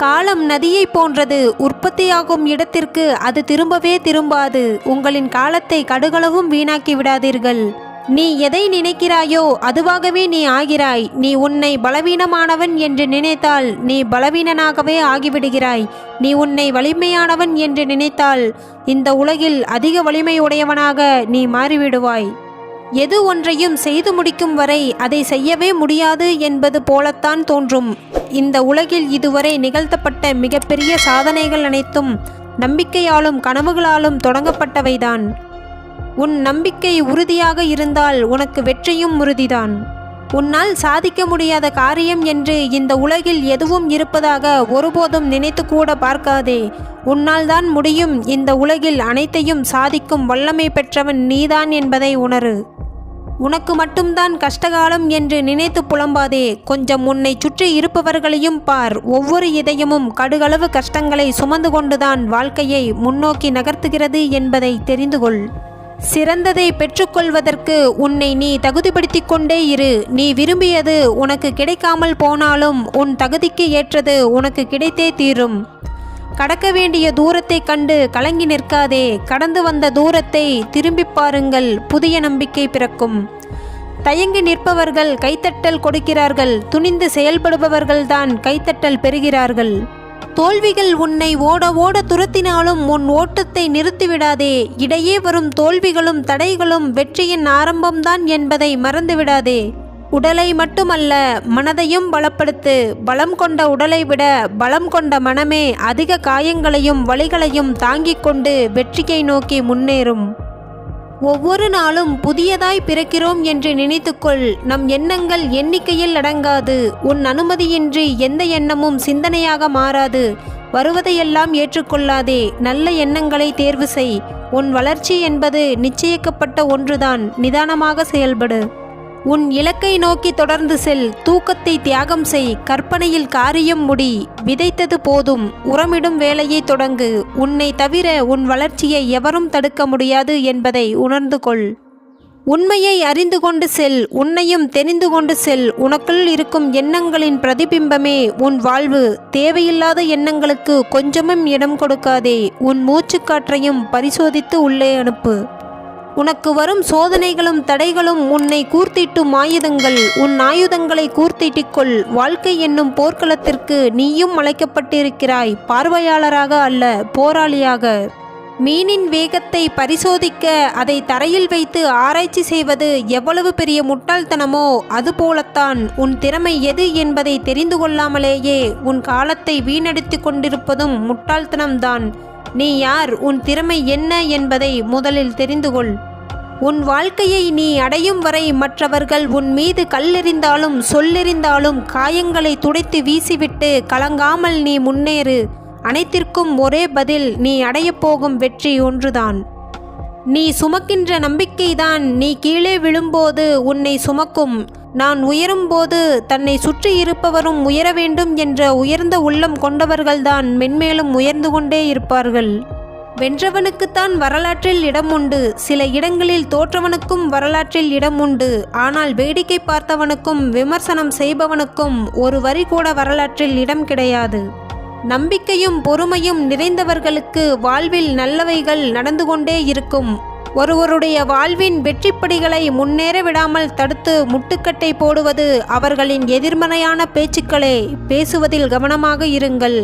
காலம் நதியை போன்றது. உற்பத்தியாகும் இடத்திற்கு அது திரும்பவே திரும்பாது. உங்களின் காலத்தை கடுகளவும் வீணாக்கி விடாதீர்கள். நீ எதை நினைக்கிறாயோ அதுவாகவே நீ ஆகிறாய். நீ உன்னை பலவீனமானவன் என்று நினைத்தால் நீ பலவீனனாகவே ஆகிவிடுகிறாய். நீ உன்னை வலிமையானவன் என்று நினைத்தால் இந்த உலகில் அதிக வலிமையுடையவனாக நீ மாறிவிடுவாய். எது ஒன்றையும் செய்து முடிக்கும் வரை அதை செய்யவே முடியாது என்பது போலத்தான் தோன்றும். இந்த உலகில் இதுவரை நிகழ்த்தப்பட்ட மிகப்பெரிய சாதனைகள் அனைத்தும் நம்பிக்கையாலும் கனவுகளாலும் தொடங்கப்பட்டவைதான். உன் நம்பிக்கை உறுதியாக இருந்தால் உனக்கு வெற்றியும் உறுதிதான். உன்னால் சாதிக்க முடியாத காரியம் என்று இந்த உலகில் எதுவும் இருப்பதாக ஒருபோதும் நினைத்து கூட பார்க்காதே. உன்னால் தான் முடியும். இந்த உலகில் அனைத்தையும் சாதிக்கும் வல்லமை பெற்றவன் நீதான் என்பதை உணரு. உனக்கு மட்டும்தான் கஷ்டகாலம் என்று நினைத்து புலம்பாதே. கொஞ்சம் உன்னை சுற்றி இருப்பவர்களையும் பார். ஒவ்வொரு இதயமும் கடுகளவு கஷ்டங்களை சுமந்து கொண்டுதான் வாழ்க்கையை முன்னோக்கி நகர்த்துகிறது என்பதை தெரிந்து கொள். சிறந்ததை பெற்றுக்கொள்வதற்கு உன்னை நீ தகுதிப்படுத்தி கொண்டே இரு. நீ விரும்பியது உனக்கு கிடைக்காமல் போனாலும் உன் தகுதிக்கு ஏற்றது உனக்கு கிடைத்தே தீரும். கடக்க வேண்டிய தூரத்தை கண்டு கலங்கி நிற்காதே. கடந்து வந்த தூரத்தை திரும்பி பாருங்கள். புதிய நம்பிக்கை பிறக்கும். தயங்கி நிற்பவர்கள் கைத்தட்டல் கொடுக்கிறார்கள். துணிந்து செயல்படுபவர்கள்தான் கைத்தட்டல் பெறுகிறார்கள். தோல்விகள் உன்னை ஓட ஓட துரத்தினாலும் உன் ஓட்டத்தை நிறுத்திவிடாதே. இடையே வரும் தோல்விகளும் தடைகளும் வெற்றியின் ஆரம்பம்தான் என்பதை மறந்துவிடாதே. உடலை மட்டுமல்ல மனதையும் பலப்படுத்து. பலம் கொண்ட உடலை விட பலம் கொண்ட மனமே அதிக காயங்களையும் வலிகளையும் தாங்கிக் கொண்டு வெற்றியை நோக்கி முன்னேறும். ஒவ்வொரு நாளும் புதியதாய் பிறக்கிறோம் என்று நினைத்துக்கொள். நம் எண்ணங்கள் எண்ணிக்கையில் அடங்காது. உன் அனுமதியின்றி எந்த எண்ணமும் சிந்தனையாக மாறாது. வருவதையெல்லாம் ஏற்றுக்கொள்ளாதே. நல்ல எண்ணங்களை தேர்வு செய். உன் வளர்ச்சி என்பது நிச்சயிக்கப்பட்ட ஒன்றுதான். நிதானமாக செயல்படு. உன் இலக்கை நோக்கி தொடர்ந்து செல். தூக்கத்தை தியாகம் செய். கற்பனையில் காரியம் முடி. விதைத்தது போதும். உரமிடும் வேலையை தொடங்கு. உன்னை தவிர உன் வளர்ச்சியை எவரும் தடுக்க முடியாது என்பதை உணர்ந்து கொள். உண்மையை அறிந்து கொண்டு செல். உன்னையும் தெரிந்து கொண்டு செல். உனக்குள் இருக்கும் எண்ணங்களின் பிரதிபிம்பமே உன் வாழ்வு. தேவையில்லாத எண்ணங்களுக்கு கொஞ்சமும் இடம் கொடுக்காதே. உன் மூச்சுக்காற்றையும் பரிசோதித்து உள்ளே அனுப்பு. உனக்கு வரும் சோதனைகளும் தடைகளும் உன்னை கூர்த்திட்டும் ஆயுதங்கள். உன் ஆயுதங்களை கூர்த்திட்டிக்கொள். வாழ்க்கை என்னும் போர்க்களத்திற்கு நீயும் அழைக்கப்பட்டிருக்கிறாய். பார்வையாளராக அல்ல, போராளியாக. மீனின் வேகத்தை பரிசோதிக்க அதை தரையில் வைத்து ஆராய்ச்சி செய்வது எவ்வளவு பெரிய முட்டாள்தனமோ அதுபோலத்தான் உன் திறமை எது என்பதை தெரிந்து கொள்ளாமலேயே உன் காலத்தை வீணடித்து கொண்டிருப்பதும் முட்டாள்தனம்தான். நீ யார், உன் திறமை என்ன என்பதை முதலில் தெரிந்து கொள். உன் வாழ்க்கையை நீ அடையும் வரை மற்றவர்கள் உன் மீது கல்லெறிந்தாலும் சொல்லெறிந்தாலும் காயங்களை துடைத்து வீசிவிட்டு கலங்காமல் நீ முன்னேறு. அனைத்திற்கும் ஒரே பதில். நீ அடையப் போகும் வெற்றி ஒன்றுதான். நீ சுமக்கின்ற நம்பிக்கைதான் நீ கீழே விழும்போது உன்னை சுமக்கும். நான் உயரும்போது தன்னை சுற்றி இருப்பவரும் உயர வேண்டும் என்ற உயர்ந்த உள்ளம் கொண்டவர்கள்தான் மென்மேலும் உயர்ந்து கொண்டே இருப்பார்கள். வென்றவனுக்குத்தான் வரலாற்றில் இடம் உண்டு. சில இடங்களில் தோற்றவனுக்கும் வரலாற்றில் இடம் உண்டு. ஆனால் வேடிக்கை பார்த்தவனுக்கும் விமர்சனம் செய்பவனுக்கும் ஒரு வரி கூட வரலாற்றில் இடம் கிடையாது. நம்பிக்கையும் பொறுமையும் நிறைந்தவர்களுக்கு வாழ்வில் நல்லவைகள் நடந்து கொண்டே இருக்கும். ஒருவருடைய வாழ்வின் வெற்றிப்படிகளை முன்னேற விடாமல் தடுத்து முட்டுக்கட்டை போடுவது அவர்களின் எதிர்மறையான பேச்சுக்களே. பேசுவதில் கவனமாக இருங்கள்.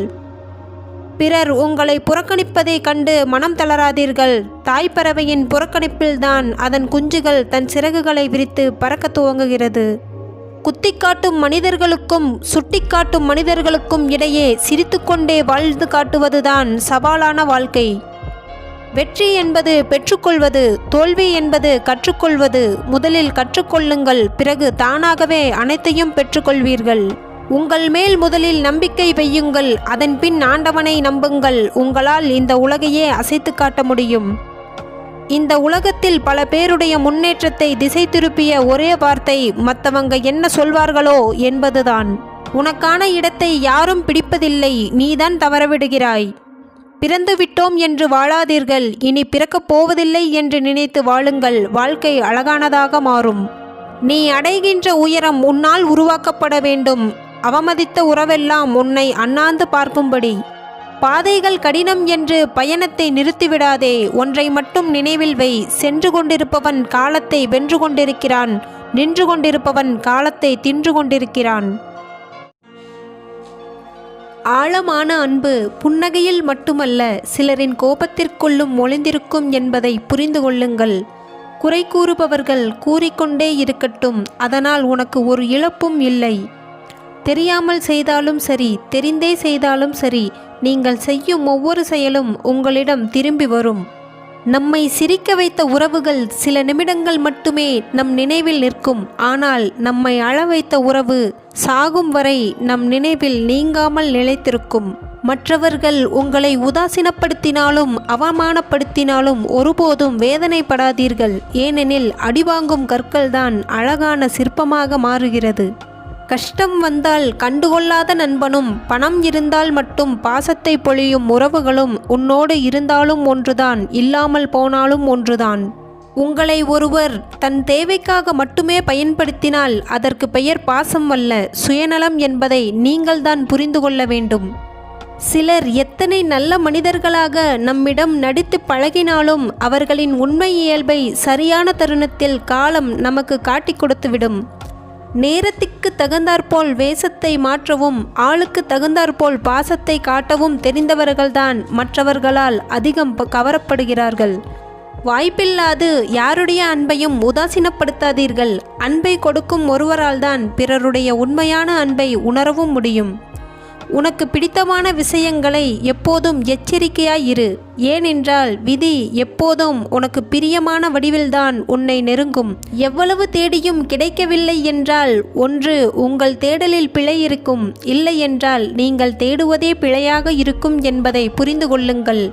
பிறர் உங்களை புறக்கணிப்பதை கண்டு மனம் தளராதீர்கள். தாய்ப்பறவையின் புறக்கணிப்பில்தான் அதன் குஞ்சுகள் தன் சிறகுகளை விரித்து பறக்க துவங்குகிறது. குத்திக்காட்டும் மனிதர்களுக்கும் சுட்டிக்காட்டும் மனிதர்களுக்கும் இடையே சிரித்துக்கொண்டே வாழ்ந்து காட்டுவதுதான் சவாலான வாழ்க்கை. வெற்றி என்பது பெற்றுக்கொள்வது, தோல்வி என்பது கற்றுக்கொள்வது. முதலில் கற்றுக்கொள்ளுங்கள். பிறகு தானாகவே அனைத்தையும் பெற்றுக்கொள்வீர்கள். உங்கள் மேல் முதலில் நம்பிக்கை வையுங்கள். அதன் பின் ஆண்டவனை நம்புங்கள். உங்களால் இந்த உலகையே அசைத்து காட்ட முடியும். இந்த உலகத்தில் பல பேருடைய முன்னேற்றத்தை திசை திருப்பிய ஒரே வார்த்தை மற்றவங்க என்ன சொல்வார்களோ என்பதுதான். உனக்கான இடத்தை யாரும் பிடிப்பதில்லை. நீதான் தவறவிடுகிறாய். பிறந்து விட்டோம் என்று வாழாதீர்கள். இனி பிறக்கப் போவதில்லை என்று நினைத்து வாழுங்கள். வாழ்க்கை அழகானதாக மாறும். நீ அடைகின்ற உயரம் உன்னால் உருவாக்கப்பட வேண்டும். அவமதித்த உறவெல்லாம் உன்னை அண்ணாந்து பார்க்கும்படி. பாதைகள் கடினம் என்று பயணத்தை நிறுத்திவிடாதே. ஒன்றை மட்டும் நினைவில் வை, சென்று கொண்டிருப்பவன் காலத்தை வென்று கொண்டிருக்கிறான், நின்று கொண்டிருப்பவன் காலத்தை தின்று கொண்டிருக்கிறான். ஆழமான அன்பு புன்னகையில் மட்டுமல்ல, சிலரின் கோபத்திற்குள்ளும் ஒளிந்திருக்கும் என்பதை புரிந்து கொள்ளுங்கள். குறை கூறுபவர்கள் கூறிக்கொண்டே இருக்கட்டும், அதனால் உனக்கு ஒரு இழப்பும் இல்லை. தெரியாமல் செய்தாலும் சரி, தெரிந்தே செய்தாலும் சரி, நீங்கள் செய்யும் ஒவ்வொரு செயலும் உங்களிடம் திரும்பி வரும். நம்மை சிரிக்க வைத்த உறவுகள் சில நிமிடங்கள் மட்டுமே நம் நினைவில் நிற்கும். ஆனால் நம்மை அழ வைத்த உறவு சாகும் வரை நம் நினைவில் நீங்காமல் நிலைத்திருக்கும். மற்றவர்கள் உங்களை உதாசீனப்படுத்தினாலும் அவமானப்படுத்தினாலும் ஒருபோதும் வேதனைப்படாதீர்கள். ஏனெனில் அடிவாங்கும் கற்கள்தான் அழகான சிற்பமாக மாறுகிறது. கஷ்டம் வந்தால் கண்டுகொள்ளாத நண்பனும், பணம் இருந்தால் மட்டும் பாசத்தை பொழியும் உறவுகளும் உன்னோடு இருந்தாலும் ஒன்றுதான், இல்லாமல் போனாலும் ஒன்றுதான். உங்களை ஒருவர் தன் தேவைக்காக மட்டுமே பயன்படுத்தினால் அதற்கு பெயர் பாசம் அல்ல, சுயநலம் என்பதை நீங்கள்தான் புரிந்து கொள்ள வேண்டும். சிலர் எத்தனை நல்ல மனிதர்களாக நம்மிடம் நடித்து பழகினாலும் அவர்களின் உண்மை இயல்பை சரியான தருணத்தில் காலம் நமக்கு காட்டி கொடுத்துவிடும். நேரத்திற்கு தகுந்தாற்போல் வேஷத்தை மாற்றவும், ஆளுக்கு தகுந்தாற்போல் பாசத்தை காட்டவும் தெரிந்தவர்கள்தான் மற்றவர்களால் அதிகம் கவரப்படுகிறார்கள். வாய்ப்பில்லாது யாருடைய அன்பையும் உதாசீனப்படுத்தாதீர்கள். அன்பை கொடுக்கும் ஒருவரால் தான் பிறருடைய உண்மையான அன்பை உணரவும் முடியும். உனக்கு பிடித்தமான விஷயங்களை எப்போதும் எச்சரிக்கையாய் இரு. ஏனென்றால் விதி எப்போதும் உனக்கு பிரியமான வடிவில்தான் உன்னை நெருங்கும். எவ்வளவு தேடியும் கிடைக்கவில்லை என்றால் ஒன்று உங்கள் தேடலில் பிழை இருக்கும், இல்லை என்றால் நீங்கள் தேடுவதே பிழையாக இருக்கும் என்பதை புரிந்து கொள்ளுங்கள்.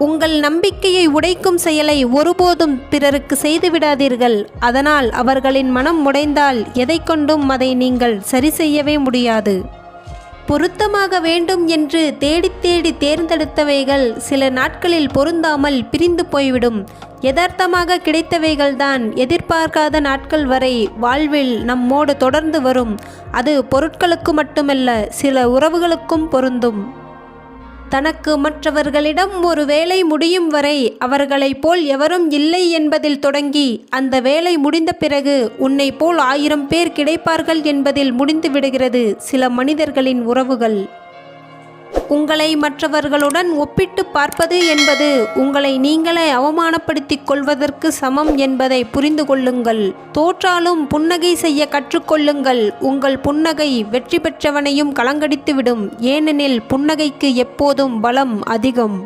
உங்கள் நம்பிக்கையை உடைக்கும் செயலை ஒருபோதும் பிறருக்கு செய்துவிடாதீர்கள். அதனால் அவர்களின் மனம் உடைந்தால் எதை கொண்டும் அதை நீங்கள் சரி செய்யவே முடியாது. பொருத்தமாக வேண்டும் என்று தேடி தேடி தேர்ந்தெடுத்தவைகள் சில நாட்களில் பொருந்தாமல் பிரிந்து போய்விடும். யதார்த்தமாக கிடைத்தவைகள்தான் எதிர்பார்க்காத நாட்கள் வரை வாழ்வில் நம்மோடு தொடர்ந்து வரும். அது பொருட்களுக்கு மட்டுமல்ல, சில உறவுகளுக்கும் பொருந்தும். தனக்கு மற்றவர்களிடம் ஒரு வேலை முடியும் வரை அவர்களைப் போல் எவரும் இல்லை என்பதில் தொடங்கி, அந்த வேலை முடிந்த பிறகு உன்னை போல் 1000 பேர் கிடைப்பார்கள் என்பதில் முடிந்து விடுகிறது சில மனிதர்களின் உறவுகள். உங்களை மற்றவர்களுடன் ஒப்பிட்டு பார்ப்பது என்பது உங்களை நீங்களே அவமானப்படுத்திக் கொள்வதற்கு சமம் என்பதை புரிந்து கொள்ளுங்கள். தோற்றாலும் புன்னகை செய்ய கற்றுக்கொள்ளுங்கள். உங்கள் புன்னகை வெற்றி பெற்றவனையும் கலங்கடித்துவிடும். ஏனெனில் புன்னகைக்கு எப்போதும் பலம் அதிகம்.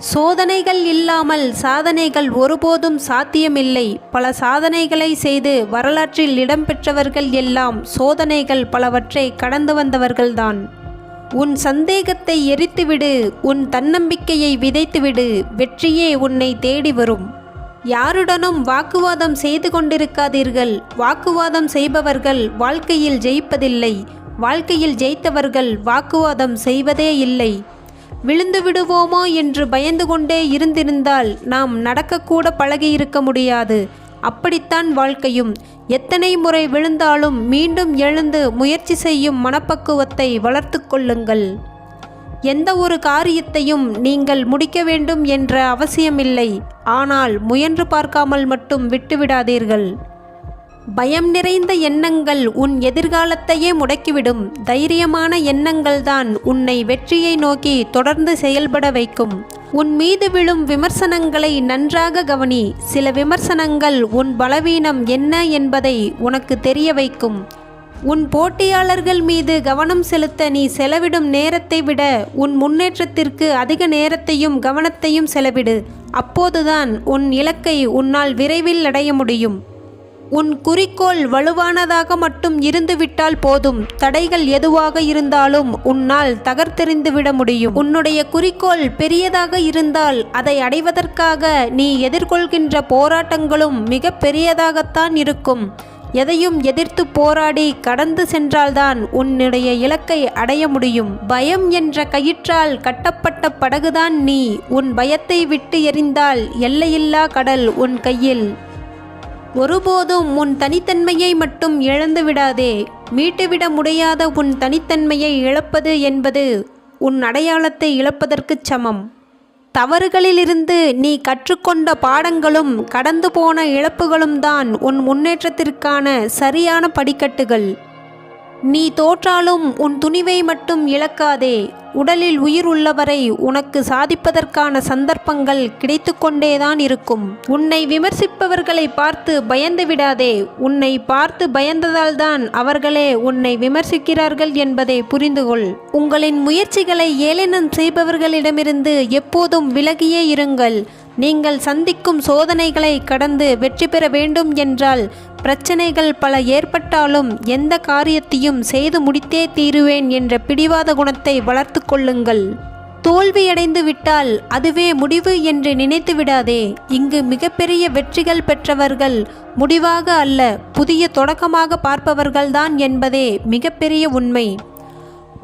சோதனைகள் இல்லாமல் சாதனைகள் ஒருபோதும் சாத்தியமில்லை. பல சாதனைகளை செய்து வரலாற்றில் இடம்பெற்றவர்கள் எல்லாம் சோதனைகள் பலவற்றை கடந்து வந்தவர்கள்தான். உன் சந்தேகத்தை எரித்துவிடு, உன் தன்னம்பிக்கையை விதைத்துவிடு. வெற்றியே உன்னை தேடி வரும். யாருடனும் வாக்குவாதம் செய்து கொண்டிருக்காதீர்கள். வாக்குவாதம் செய்பவர்கள் வாழ்க்கையில் ஜெயிப்பதில்லை. வாழ்க்கையில் ஜெயித்தவர்கள் வாக்குவாதம் செய்வதே இல்லை. விழுந்து விடுவோமோ என்று பயந்து கொண்டே இருந்திருந்தால் நாம் நடக்கக்கூட பழகியிருக்க முடியாது. அப்படித்தான் வாழ்க்கையும். எத்தனை முறை விழுந்தாலும் மீண்டும் எழுந்து முயற்சி செய்யும் மனப்பக்குவத்தை வளர்த்து கொள்ளுங்கள். எந்த ஒரு காரியத்தையும் நீங்கள் முடிக்க வேண்டும் என்ற அவசியமில்லை. ஆனால் முயன்று பார்க்காமல் மட்டும் விட்டுவிடாதீர்கள். பயம் நிறைந்த எண்ணங்கள் உன் எதிர்காலத்தையே முடக்கிவிடும். தைரியமான எண்ணங்கள்தான் உன்னை வெற்றியை நோக்கி தொடர்ந்து செயல்பட வைக்கும். உன் மீது விழும் விமர்சனங்களை நன்றாக கவனி. சில விமர்சனங்கள் உன் பலவீனம் என்ன என்பதை உனக்கு தெரிய வைக்கும். உன் போட்டியாளர்கள் மீது கவனம் செலுத்த நீ செலவிடும் நேரத்தை விட உன் முன்னேற்றத்திற்கு அதிக நேரத்தையும் கவனத்தையும் செலவிடு. அப்போதுதான் உன் இலக்கை உன்னால் விரைவில் அடைய முடியும். உன் குறிக்கோள் வலுவானதாக மட்டும் இருந்துவிட்டால் போதும். தடைகள் எதுவாக இருந்தாலும் உன்னால் தகர்த்தெறிந்துவிட முடியும். உன்னுடைய குறிக்கோள் பெரியதாக இருந்தால் அதை அடைவதற்காக நீ எதிர்கொள்கின்ற போராட்டங்களும் மிக பெரியதாகத்தான் இருக்கும். எதையும் எதிர்த்து போராடி கடந்து சென்றால்தான் உன்னுடைய இலக்கை அடைய முடியும். பயம் என்ற கயிற்றால் கட்டப்பட்ட படகுதான் நீ. உன் பயத்தை விட்டு எறிந்தால் எல்லையில்லா கடல் உன் கையில். ஒருபோதும் உன் தனித்தன்மையை மட்டும் இழந்து விடாதே. மீட்டுவிட முடியாத உன் தனித்தன்மையை இழப்பது என்பது உன் அடையாளத்தை இழப்பதற்குச் சமம். தவறுகளிலிருந்து நீ கற்றுக்கொண்ட பாடங்களும் கடந்து போன இழப்புகளும் தான் உன் முன்னேற்றத்திற்கான சரியான படிக்கட்டுகள். நீ தோற்றாலும் உன் துணிவை மட்டும் இழக்காதே. உடலில் உயிர் உள்ளவரை உனக்கு சாதிப்பதற்கான சந்தர்ப்பங்கள் கிடைத்து கொண்டேதான் இருக்கும். உன்னை விமர்சிப்பவர்களை பார்த்து பயந்து விடாதே. உன்னை பார்த்து பயந்ததால்தான் அவர்களே உன்னை விமர்சிக்கிறார்கள் என்பதை புரிந்துகொள். உங்களின் முயற்சிகளை ஏளனம் செய்பவர்களிடமிருந்து எப்போதும் விலகியே இருங்கள். நீங்கள் சந்திக்கும் சோதனைகளை கடந்து வெற்றி பெற வேண்டும் என்றால் பிரச்சனைகள் பல ஏற்பட்டாலும் எந்த காரியத்தையும் செய்து முடித்தே தீருவேன் என்ற பிடிவாத குணத்தை வளர்த்து கொள்ளுங்கள். தோல்வியடைந்து விட்டால் அதுவே முடிவு என்று நினைத்து விடாதே. இங்கு மிகப்பெரிய வெற்றிகள் பெற்றவர்கள் முடிவாக அல்ல, புதிய தொடக்கமாக பார்ப்பவர்கள்தான் என்பதே மிகப்பெரிய உண்மை.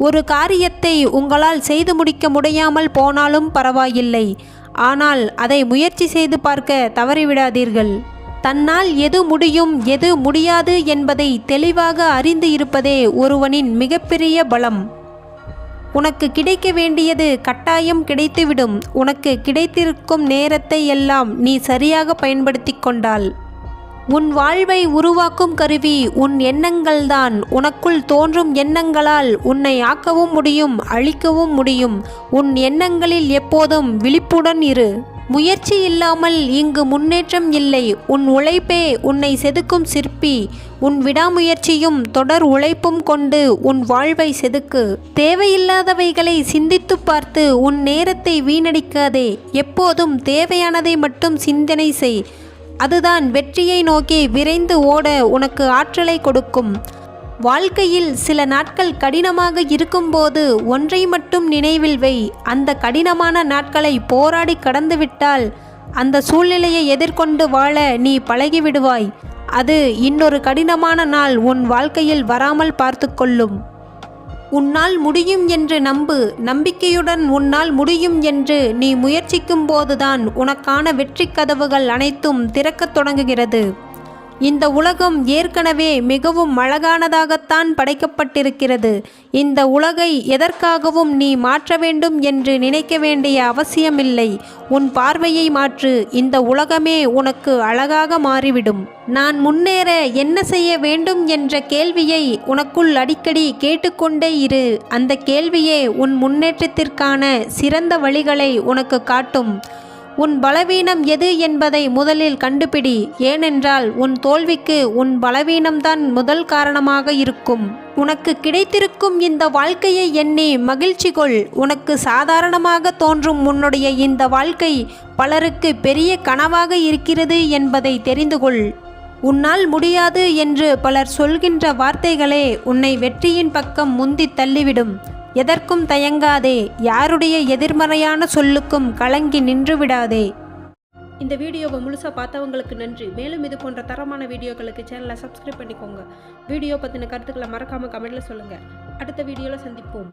ஒரு காரியத்தை உங்களால் செய்து முடிக்க முடியாமல் போனாலும் பரவாயில்லை, ஆனால் அதை முயற்சி செய்து பார்க்க தவறிவிடாதீர்கள். தன்னால் எது முடியும் எது முடியாது என்பதை தெளிவாக அறிந்து இருப்பதே ஒருவனின் மிகப்பெரிய பலம். உனக்கு கிடைக்க வேண்டியது கட்டாயம் கிடைத்துவிடும். உனக்கு கிடைத்திருக்கும் நேரத்தை எல்லாம் நீ சரியாக பயன்படுத்தி கொண்டால் உன் வாழ்வை உருவாக்கும் கருவி உன் எண்ணங்கள்தான். உனக்குள் தோன்றும் எண்ணங்களால் உன்னை ஆக்கவும் முடியும், அழிக்கவும் முடியும். உன் எண்ணங்களில் எப்போதும் விழிப்புடன் இரு. முயற்சி இல்லாமல் இங்கு முன்னேற்றம் இல்லை. உன் உழைப்பே உன்னை செதுக்கும் சிற்பி. உன் விடாமுயற்சியும் தொடர் உழைப்பும் கொண்டு உன் வாழ்வை செதுக்கு. தேவையில்லாதவைகளை சிந்தித்து பார்த்து உன் நேரத்தை வீணடிக்காதே. எப்போதும் தேவையானதை மட்டும் சிந்தனை செய். அதுதான் வெற்றியை நோக்கி விரைந்து ஓட உனக்கு ஆற்றலை கொடுக்கும். வாழ்க்கையில் சில நாட்கள் கடினமாக இருக்கும்போது ஒன்றை மட்டும் நினைவில் வை. அந்த கடினமான நாட்களை போராடி கடந்துவிட்டால் அந்த சூழ்நிலையை எதிர்கொண்டு வாழ நீ பழகிவிடுவாய். அது இன்னொரு கடினமான நாள் உன் வாழ்க்கையில் வராமல் பார்த்து கொள்ளும். உன்னால் முடியும் என்று நம்பு. நம்பிக்கையுடன் உன்னால் முடியும் என்று நீ முயற்சிக்கும் போதுதான் உனக்கான வெற்றி கதவுகள் அனைத்தும் திறக்கத் தொடங்குகிறது. இந்த உலகம் ஏற்கனவே மிகவும் அழகானதாகத்தான் படைக்கப்பட்டிருக்கிறது. இந்த உலகை எதற்காகவும் நீ மாற்ற வேண்டும் என்று நினைக்க வேண்டிய அவசியமில்லை. உன் பார்வையை மாற்று. இந்த உலகமே உனக்கு அழகாக மாறிவிடும். நான் முன்னேற என்ன செய்ய வேண்டும் என்ற கேள்வியை உனக்குள் அடிக்கடி கேட்டுக்கொண்டே இரு. அந்த கேள்வியே உன் முன்னேற்றத்திற்கான சிறந்த வழிகளை உனக்கு காட்டும். உன் பலவீனம் எது என்பதை முதலில் கண்டுபிடி. ஏனென்றால் உன் தோல்விக்கு உன் பலவீனம்தான் முதல் காரணமாக இருக்கும். உனக்கு கிடைத்திருக்கும் இந்த வாழ்க்கையை எண்ணி மகிழ்ச்சி கொள். உனக்கு சாதாரணமாக தோன்றும் உன்னுடைய இந்த வாழ்க்கை பலருக்கு பெரிய கனவாக இருக்கிறது என்பதை தெரிந்து கொள். உன்னால் முடியாது என்று பலர் சொல்கின்ற வார்த்தைகளே உன்னை வெற்றியின் பக்கம் முந்தி தள்ளிவிடும். எதற்கும் தயங்காதே. யாருடைய எதிர்மறையான சொல்லுக்கும் கலங்கி நின்று விடாதே. இந்த வீடியோவை முழுசாக பார்த்தவங்களுக்கு நன்றி. மேலும் இது போன்ற தரமான வீடியோக்களுக்கு சேனலை சப்ஸ்கிரைப் பண்ணிக்கோங்க. வீடியோ பற்றின கருத்துக்களை மறக்காமல் கமெண்ட்டில் சொல்லுங்கள். அடுத்த வீடியோவில் சந்திப்போம்.